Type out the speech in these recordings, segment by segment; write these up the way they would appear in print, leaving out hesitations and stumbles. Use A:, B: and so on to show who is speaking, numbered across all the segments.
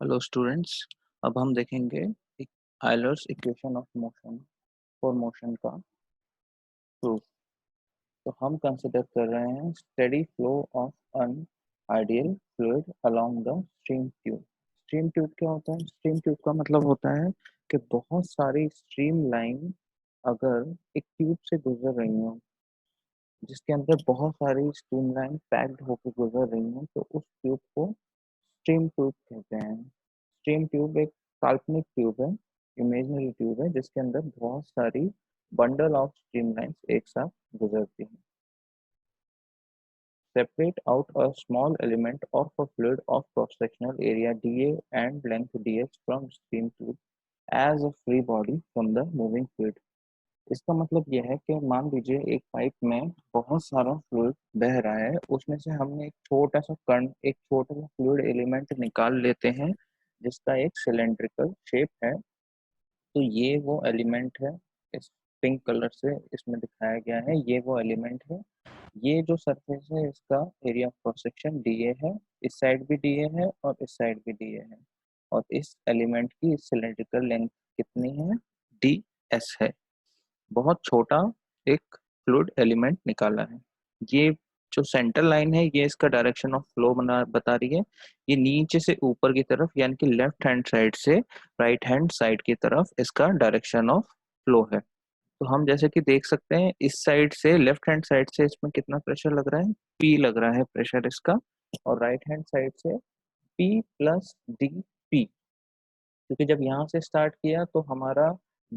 A: Hello students. अब हम देखेंगे Euler's equation of motion for motion का प्रूफ। तो हम कंसिडर कर रहे हैं steady flow of an ideal fluid along the stream tube. Stream tube क्या होता है? स्ट्रीम ट्यूब का मतलब होता है कि बहुत सारी स्ट्रीम लाइन अगर एक ट्यूब से गुजर रही हो, जिसके अंदर बहुत सारी स्ट्रीम लाइन पैक्ड होकर गुजर रही हैं, तो उस ट्यूब को स्ट्रीम ट्यूब कहते हैं। स्ट्रीम ट्यूब एक काल्पनिक ट्यूब है, इमेजिनरी ट्यूब है, जिसके अंदर बहुत सारी बंडल ऑफ स्ट्रीम लाइंस एक साथ गुजरती हैं। Separate out a small element of a fluid of cross-sectional area dA and length ds from stream tube as a free body from the moving fluid। इसका मतलब यह है कि मान लीजिए एक पाइप में बहुत सारा फ्लूइड बह रहा है, उसमें से हमने एक छोटा सा कण, एक छोटा सा फ्लूइड एलिमेंट निकाल लेते हैं जिसका एक सिलेंड्रिकल शेप है। तो ये वो एलिमेंट है, इस पिंक कलर से इसमें दिखाया गया है, ये वो एलिमेंट है। ये जो सरफेस है इसका area of cross section DA है, इस साइड भी डीए है और इस साइड भी डीए है। और इस एलिमेंट की सिलेंड्रिकल लेंथ कितनी है? डी एस है। बहुत छोटा एक फ्लूइड एलिमेंट निकाला है। ये जो सेंटर लाइन है ये इसका डायरेक्शन ऑफ फ्लो बता रही है। ये नीचे से ऊपर की तरफ यानी कि लेफ्ट हैंड साइड से राइट हैंड साइड की तरफ इसका डायरेक्शन ऑफ फ्लो है। तो हम जैसे कि देख सकते हैं, इस साइड से लेफ्ट हैंड साइड से इसमें कितना प्रेशर लग रहा है? पी लग रहा है प्रेशर इसका। और राइट हैंड साइड से पी प्लस डी पी, क्योंकि जब यहाँ से स्टार्ट किया तो हमारा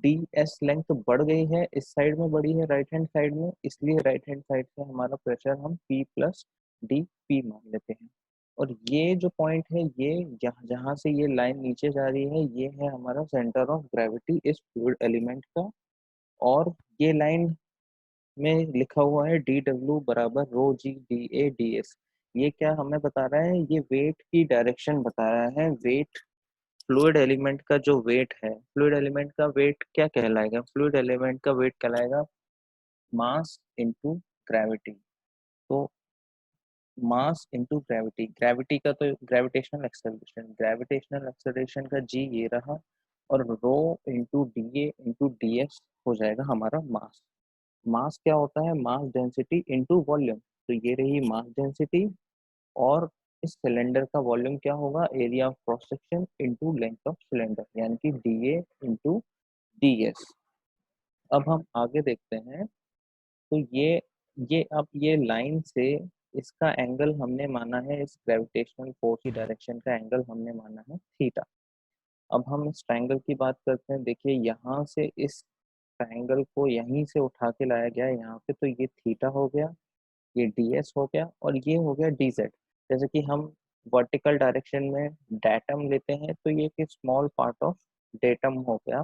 A: डी एस लेंथ तो बढ़ गई है, इस साइड में बढ़ी है राइट हैंड साइड में, इसलिए राइट हैंड साइड से हमारा प्रेशर हम पी प्लस डी पी मान लेते हैं। और ये जो पॉइंट है, ये जहाँ जहाँ से ये लाइन नीचे जा रही है, ये है हमारा सेंटर ऑफ ग्रेविटी इस फ्लूइड एलिमेंट का। और ये लाइन में लिखा हुआ है डी डब्ल्यू बराबर rho G D A D S. ये क्या हमें बता रहा है? ये वेट की डायरेक्शन बता रहा है। वेट, फ्लूइड एलिमेंट का जो वेट है, फ्लूइड एलिमेंट का वेट क्या कहलाएगा? फ्लूइड एलिमेंट का वेट कहलाएगा मास इनटू ग्रेविटी। तो मास इनटू ग्रेविटी, ग्रेविटी का तो ग्रेविटेशनल एक्सेलरेशन, ग्रेविटेशनल एक्सेलरेशन का जी ये रहा, और rho into D A into D S हो जाएगा हमारा मास। मास क्या होता है? Mass density into volume. तो ये रही मास डेंसिटी, और इस सिलेंडर का वॉल्यूम क्या होगा? Area of cross section into length of cylinder, यानी कि D A into D S. अब हम आगे देखते हैं। तो ये अब ये लाइन से इसका एंगल हमने माना है, इस ग्रेविटेशनल फोर्स की डायरेक्शन का एंगल हमने माना है थीटा। अब हम इस ट्रायंगल की बात करते हैं। देखिए यहाँ से इस ट्रायंगल को यहीं से उठा के लाया गया है यहाँ पे, तो ये थीटा हो गया, ये डी एस हो गया, और ये हो गया डी जेड। जैसे कि हम वर्टिकल डायरेक्शन में डेटम लेते हैं, तो ये एक स्मॉल पार्ट ऑफ डेटम हो गया,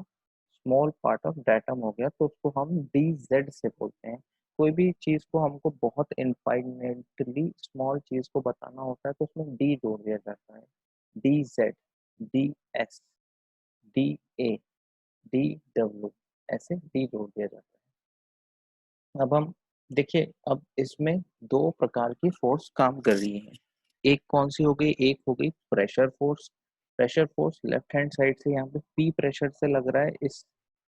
A: स्मॉल पार्ट ऑफ डेटम हो गया, तो उसको हम डी जेड से बोलते हैं। कोई भी चीज को हमको बहुत इनफाइनेटली स्मॉल चीज को बताना होता है तो उसमें डी जोड़ दिया जाता है। D Z, D S, D A, D W, ऐसे डी जोड़ दिया जाता है। अब हम देखिए, अब इसमें दो प्रकार की फोर्स काम कर रही है। एक कौन सी हो गई? एक हो गई pressure force. Pressure force left hand side से यहाँ पे पी प्रेशर से लग रहा है इस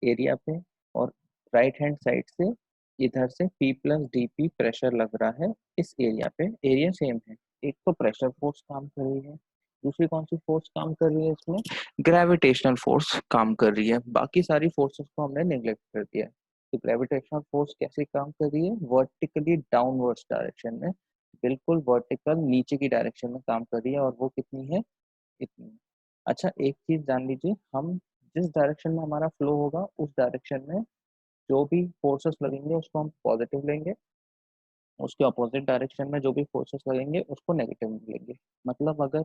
A: एरिया पे, और राइट हैंड साइड से इधर से P plus D P pressure लग रहा है इस एरिया पे। एरिया सेम है। एक तो प्रेशर फोर्स काम कर रही है, दूसरी कौन सी फोर्स काम कर रही है इसमें? ग्रेविटेशनल फोर्स काम कर रही है। बाकी सारी फोर्सेस को हमने नेग्लेक्ट कर दिया है। तो ग्रेविटेशनल फोर्स कैसे काम कर रही है? वर्टिकली डाउनवर्ड्स डायरेक्शन में, बिल्कुल वर्टिकल नीचे की डायरेक्शन में काम कर रही है, और वो कितनी है? इतनी। अच्छा, एक चीज जान लीजिए, हम जिस डायरेक्शन में हमारा फ्लो होगा उस डायरेक्शन में जो भी फोर्सेस लगेंगे उसको हम पॉजिटिव लेंगे, उसके अपोजिट डायरेक्शन में जो भी फोर्सेस लगेंगे उसको नेगेटिव लेंगे। मतलब अगर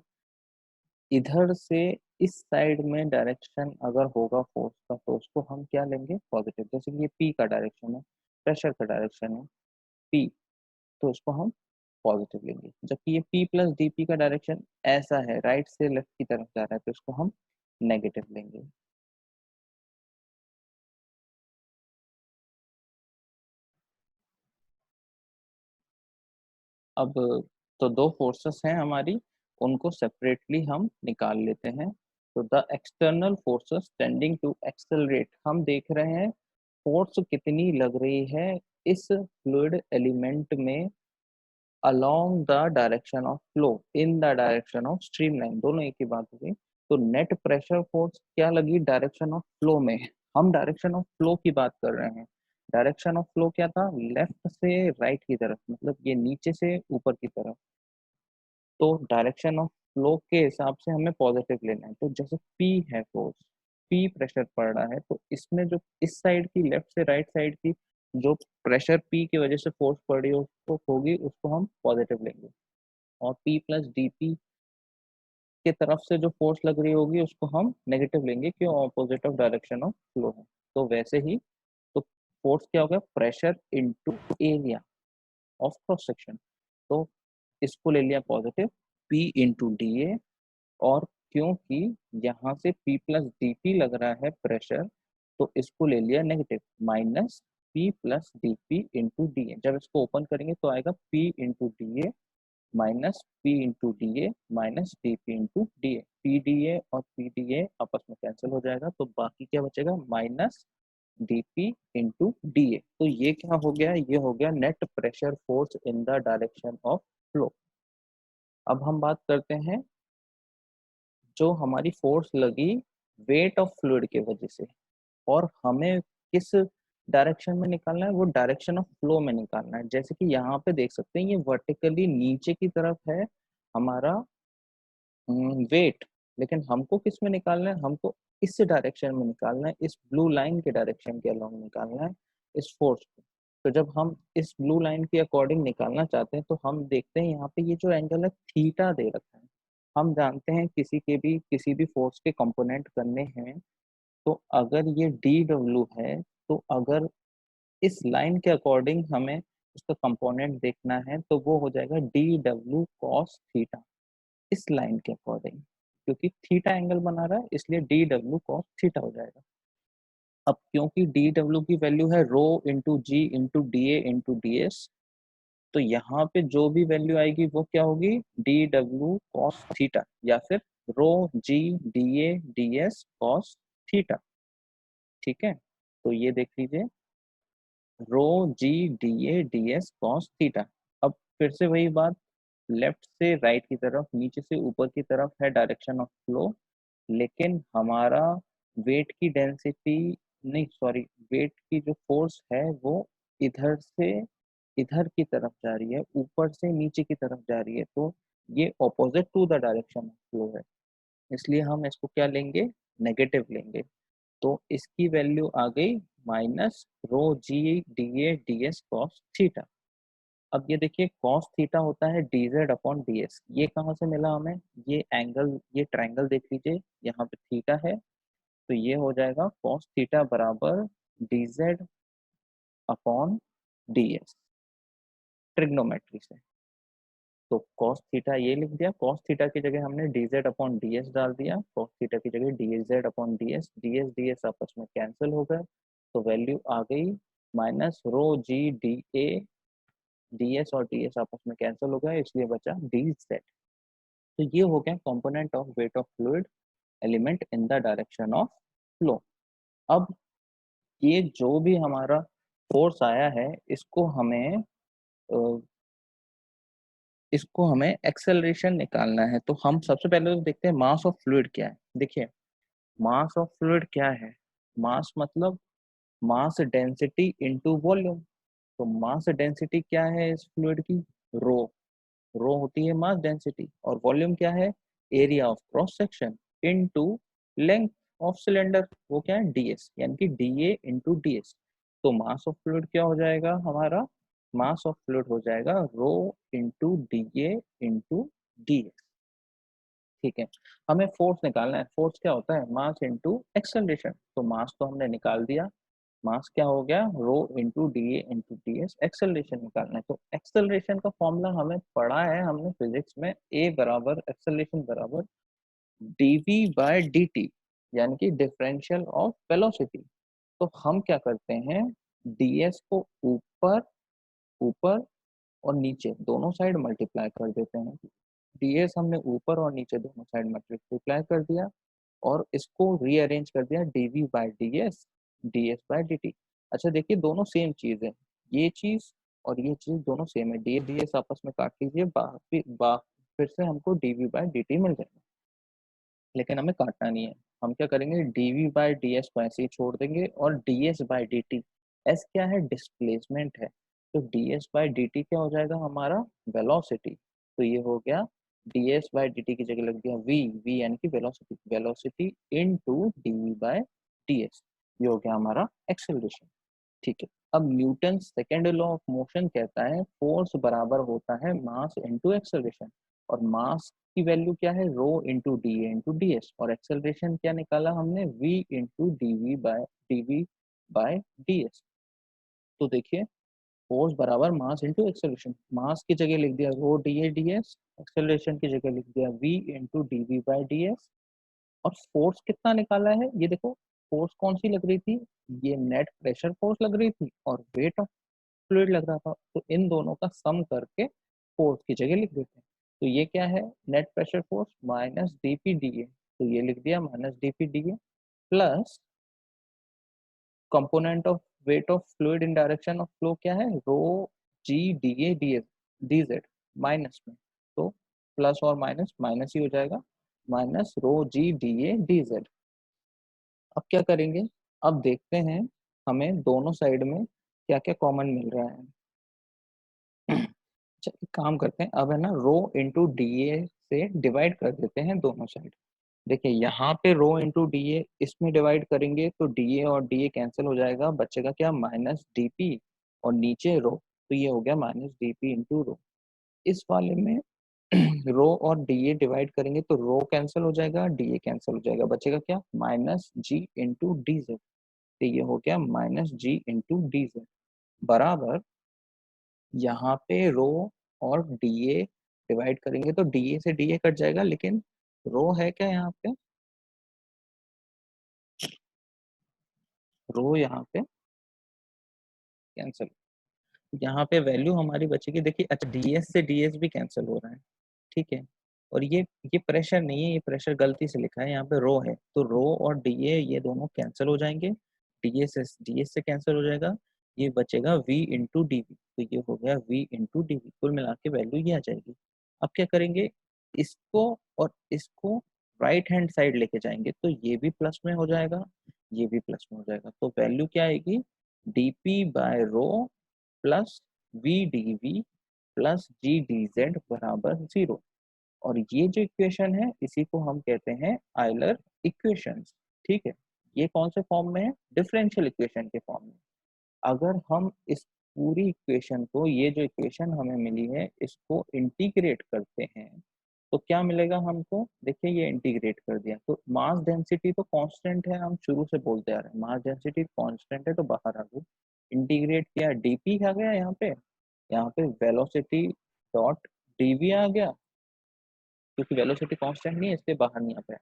A: इधर से इस साइड में डायरेक्शन अगर होगा फोर्स का, तो उसको हम क्या लेंगे? पॉजिटिव। जैसे कि ये पी का डायरेक्शन है, प्रेशर का डायरेक्शन है पी, तो उसको हम पॉजिटिव लेंगे। जबकि ये पी प्लस डी पी का डायरेक्शन ऐसा है, राइट से लेफ्ट की तरफ जा रहा है, तो इसको हम नेगेटिव लेंगे। अब तो दो फोर्सेस हैं हमारी, उनको सेपरेटली हम निकाल लेते हैं। तो the external forces tending to accelerate, हम देख रहे हैं फोर्स कितनी लग रही है इस फ्लूइड एलिमेंट में along the direction of flow, in the direction of streamline, दोनों एक ही बात होगी। तो नेट प्रेशर फोर्स क्या लगी डायरेक्शन ऑफ फ्लो में, हम डायरेक्शन ऑफ फ्लो की बात कर रहे हैं। डायरेक्शन ऑफ फ्लो क्या था, लेफ्ट से राइट की तरफ, मतलब ये नीचे से ऊपर की तरफ। तो डायरेक्शन ऑफ फ्लो के हिसाब से हमें पॉजिटिव लेना है। तो जैसे पी है फोर्स, पी प्रेशर पड़ रहा है, तो इसमें जो इस साइड की, लेफ्ट से राइट साइड की जो प्रेशर पी की वजह से फोर्स पड़ रही है उसको होगी, उसको हम पॉजिटिव लेंगे। और पी प्लस डी पी के तरफ से जो फोर्स लग रही होगी उसको हम नेगेटिव लेंगे, क्यों, opposite of direction of flow है। तो वैसे ही, तो फोर्स क्या हो गया, pressure into area of cross section. तो इसको ले लिया पॉजिटिव, पी इंटू डी ए। और क्योंकि यहाँ से P प्लस डी पी लग रहा है प्रेशर, तो इसको ले लिया negative, minus P plus D P into D ए। जब इसको ओपन करेंगे तो आएगा P into D A minus P into D A minus D P into D A. P D A और पी डी ए आपस में कैंसिल हो जाएगा, तो बाकी क्या बचेगा, minus D P into D A. तो ये क्या हो गया, ये हो गया net pressure force in the direction of flow. अब हम बात करते हैं जो हमारी फोर्स लगी वेट ऑफ फ्लूइड की वजह से, और हमें किस डायरेक्शन में निकालना है, वो डायरेक्शन ऑफ फ्लो में निकालना है। जैसे कि यहाँ पे देख सकते हैं ये वर्टिकली नीचे की तरफ है हमारा वेट, लेकिन हमको किस में निकालना है, हमको इस डायरेक्शन में निकालना है, इस ब्लू लाइन के डायरेक्शन के अलोंग निकालना है इस फोर्स को। तो जब हम इस ब्लू लाइन के अकॉर्डिंग निकालना चाहते हैं तो हम देखते हैं यहाँ पे ये जो एंगल है थीटा दे रखा है। हम जानते हैं किसी भी फोर्स के कंपोनेंट करने हैं, तो अगर ये डी डब्ल्यू है, तो अगर इस लाइन के अकॉर्डिंग हमें उसका कंपोनेंट देखना है तो वो हो जाएगा डी डब्ल्यू कॉस थीटा, इस लाइन के अकॉर्डिंग, क्योंकि थीटा एंगल बना रहा है इसलिए डी डब्ल्यू कॉस थीटा हो जाएगा। अब क्योंकि डी डब्ल्यू की वैल्यू है rho into G into D A into D S, तो यहाँ पे जो भी वैल्यू आएगी वो क्या होगी, डी डब्ल्यू कॉस थीटा, या फिर rho G D A D S cos theta. ठीक है, तो ये देख लीजिए, rho G D A D S cos theta. अब फिर से वही बात, लेफ्ट से राइट की तरफ, नीचे से ऊपर की तरफ है डायरेक्शन ऑफ फ्लो, लेकिन हमारा वेट की डेंसिटी, नहीं सॉरी, वेट की जो फोर्स है वो इधर से इधर की तरफ जा रही है, ऊपर से नीचे की तरफ जा रही है, तो ये opposite to the direction of flow है, इसलिए हम इसको क्या लेंगे, नेगेटिव लेंगे। तो इसकी वैल्यू आ गई minus rho G D A D S cos theta. अब ये देखिए कॉस थीटा होता है D Z upon D S, ये कहाँ से मिला हमें, ये एंगल, ये ट्रायंगल देख लीजिए, यहाँ पे थीटा है, तो ये हो जाएगा कॉस थीटा बराबर D Z upon D S, trigonometry से। तो cos थीटा ये लिख दिया, cos थीटा की जगह हमने dz अपॉन ds डाल दिया, cos थीटा की जगह dz अपॉन ds आपस में कैंसिल हो गए, तो वैल्यू आ गई माइनस रो जी डी ए ds और ds आपस में कैंसिल हो गया, इसलिए बचा dz। तो ये हो गया component of weight of fluid element in the direction of flow. अब ये जो भी हमारा फोर्स आया है इसको हमें एक्सेलरेशन निकालना है। तो हम सबसे पहले तो देखते हैं मास ऑफ फ्लूइड क्या है। देखिए मास ऑफ फ्लूइड क्या है, मास मतलब मास डेंसिटी इनटू वॉल्यूम। तो मास डेंसिटी क्या है इस फ्लूइड की, रो, रो होती है मास डेंसिटी, और वॉल्यूम क्या है, area of cross section into length of cylinder, वो क्या है ds, यानी कि dA इंटू ds। तो मास ऑफ फ्लूइड क्या हो जाएगा हमारा, मास ऑफ फ्लूइड हो जाएगा rho into dA into ds। ठीक है, हमें फोर्स निकालना है, फोर्स क्या होता है, मास इंटू एक्सेलरेशन। तो मास तो हमने निकाल दिया, मास क्या हो गया, rho into D A into D S, acceleration निकालना है। तो एक्सेलरेशन का फॉर्मूला हमें पढ़ा है हमने फिजिक्स में, ए बराबर एक्सेलरेशन बराबर डीवी बाय डी टी, यानी कि डिफरेंशियल ऑफ वेलोसिटी। तो हम क्या करते हैं, डीएस को ऊपर ऊपर और नीचे दोनों साइड मल्टीप्लाई कर देते हैं, डीएस हमने ऊपर और नीचे दोनों साइड मल्टीप्लाई कर दिया और इसको रीअरेंज कर दिया DV by DS, DS by D. अच्छा देखिए दोनों सेम चीज है, ये चीज और ये चीज दोनों सेम है, डी डीएस आपस में काट लीजिए, फिर से हमको डीवी बाई डी मिल जाएगा। लेकिन हमें काटना नहीं है, हम क्या करेंगे, डीवी बाई डी एस को ऐसे ही छोड़ देंगे और D S by D T, S क्या है, डिस्प्लेसमेंट है, तो D S by D T क्या हो जाएगा हमारा, वेलोसिटी। तो ये हो गया D S by D T की जगह लग गया वी, वी यानी कि velocity, velocity into D V by D S, ये हो गया हमारा एक्सेलरेशन। ठीक है, अब Newton second law of motion कहता है फोर्स बराबर होता है मास इनटू एक्सेलरेशन, और मास की वैल्यू क्या है, rho into D A into D S, और एक्सेलरेशन क्या निकाला हमने, V into D V by D S. तो देखिए फोर्स बराबर मास इंटू एक्सेलरेशन, मास की जगह लिख दिया rho D A D S, acceleration की जगह लिख दिया V into D V by D S. और फोर्स कितना निकाला है, ये देखो फोर्स कौन सी लग रही थी, ये नेट प्रेशर फोर्स लग रही थी और वेट ऑफ फ्लूइड लग रहा था, तो इन दोनों का सम करके फोर्स की जगह लिख देते हैं। तो ये क्या है, net pressure force minus DP D A, तो ये लिख दिया minus DP D A, plus component of weight of fluid in direction of flow क्या है, rho G D A D S D Z, minus में, तो प्लस और minus minus ही हो जाएगा, minus rho G D A D Z. अब क्या करेंगे, अब देखते हैं हमें दोनों साइड में क्या क्या कॉमन मिल रहा है। अच्छा एक काम करते हैं, अब है ना रो इंटू डी ए से डिवाइड कर देते हैं दोनों साइड। देखिए यहाँ पे रो इंटू डी ए, इसमें डिवाइड करेंगे तो डी ए और डी ए कैंसिल हो जाएगा, बचेगा क्या, माइनस डी पी, और नीचे रो, तो ये हो गया minus D P into rho. इस वाले में रो और डी ए डिवाइड करेंगे तो रो कैंसिल हो जाएगा, डी ए कैंसिल हो जाएगा, बचेगा क्या, माइनस जी इंटू डी जेड, तो ये हो गया माइनस जी इंटू डी जेड, बराबर यहाँ पे रो और डी ए डिवाइड करेंगे तो डी ए से डी ए कट जाएगा, लेकिन रो है क्या यहाँ पे, रो यहाँ पे कैंसिल, यहाँ पे वैल्यू हमारी बचेगी, देखिए अच्छा डीएस से डीएस भी कैंसिल हो रहा है, ठीक है, और ये प्रेशर नहीं है, ये प्रेशर गलती से लिखा है, यहाँ पे रो है, तो रो और डीए ये दोनों कैंसिल हो जाएंगे, डीएस से कैंसिल हो जाएगा, ये बचेगा वी इंटू डी वी, तो ये हो गया वी इंटू डी वी, कुल मिला के वैल्यू ये आ जाएगी। अब क्या करेंगे, इसको और इसको राइट हैंड साइड लेके जाएंगे तो ये भी प्लस में हो जाएगा, ये भी प्लस में हो जाएगा, तो वैल्यू क्या आएगी, DP by rho plus V D V plus G D Z बराबर 0। और ये जो इक्वेशन है इसी को हम कहते हैं आयलर इक्वेशंस, ठीक है, ये कौन से फॉर्म में है, डिफरेंशियल इक्वेशन के फॉर्म में। अगर हम इस पूरी इक्वेशन को, ये जो इक्वेशन हमें मिली है इसको इंटीग्रेट करते हैं तो क्या मिलेगा हमको, देखिए ये इंटीग्रेट कर दिया तो मास डेंसिटी तो कांस्टेंट है, हम शुरू से बोलते आ रहे हैं मास डेंसिटी कांस्टेंट है, तो बाहर आ गई, इंटीग्रेट किया डीपी आ गया, यहाँ पे वेलोसिटी डॉट डीवी आ गया, क्योंकि वेलोसिटी कांस्टेंट नहीं है इसलिए बाहर नहीं आ पाया,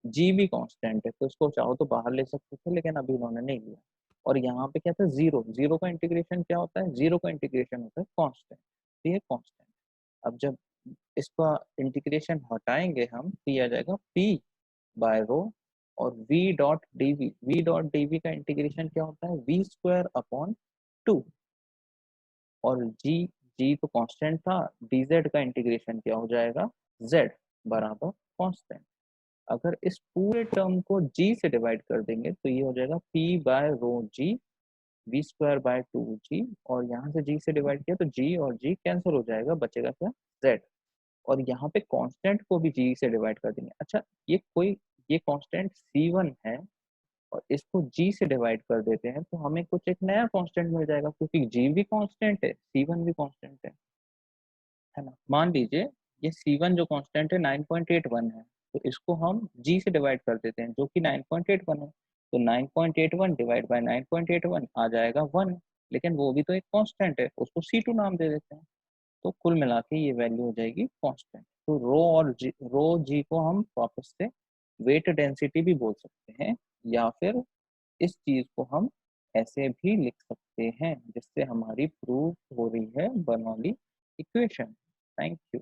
A: जी भी कांस्टेंट है तो इसको चाहो तो बाहर ले सकते थे, लेकिन अभी इन्होंने नहीं लिया। और यहाँ पे क्या था, जीरो, जीरो का इंटीग्रेशन क्या होता है, जीरो का इंटीग्रेशन होता है कांस्टेंट, तो ये कांस्टेंट। अब जब इसका इंटीग्रेशन हटाएंगे हम तो ये आ जाएगा पी बाय रो, और वी डॉट डीवी का इंटीग्रेशन क्या होता है, वी स्क्वायर अपॉन 2, और जी तो कांस्टेंट था, dz का इंटीग्रेशन क्या हो जाएगा, z बराबर कांस्टेंट। अगर इस पूरे टर्म को g से डिवाइड कर देंगे तो ये हो जाएगा p by rho G, V square by 2g, और यहाँ से g से डिवाइड किया तो g और g कैंसिल हो जाएगा, बचेगा क्या, z। और यहाँ पे कांस्टेंट को भी g से डिवाइड कर देंगे, अच्छा ये कांस्टेंट c1 है और इसको g से डिवाइड कर देते हैं तो हमें कुछ एक नया कांस्टेंट मिल जाएगा, क्योंकि g भी कांस्टेंट है, c1 भी कांस्टेंट है ना। मान लीजिए ये C1 जो कांस्टेंट है 9.81 है, तो इसको हम G से डिवाइड कर देते हैं जो कि 9.81 है, तो 9.81 डिवाइड बाय 9.81 आ जाएगा 1, लेकिन वो भी तो एक कांस्टेंट है, उसको C2 नाम दे देते हैं, तो कुल मिला के ये वैल्यू हो जाएगी कांस्टेंट। तो रो जी को हम वापस से वेट डेंसिटी भी बोल सकते हैं, या फिर इस चीज को हम ऐसे भी लिख सकते हैं, जिससे हमारी प्रूव हो रही है बर्नौली इक्वेशन। Thank you.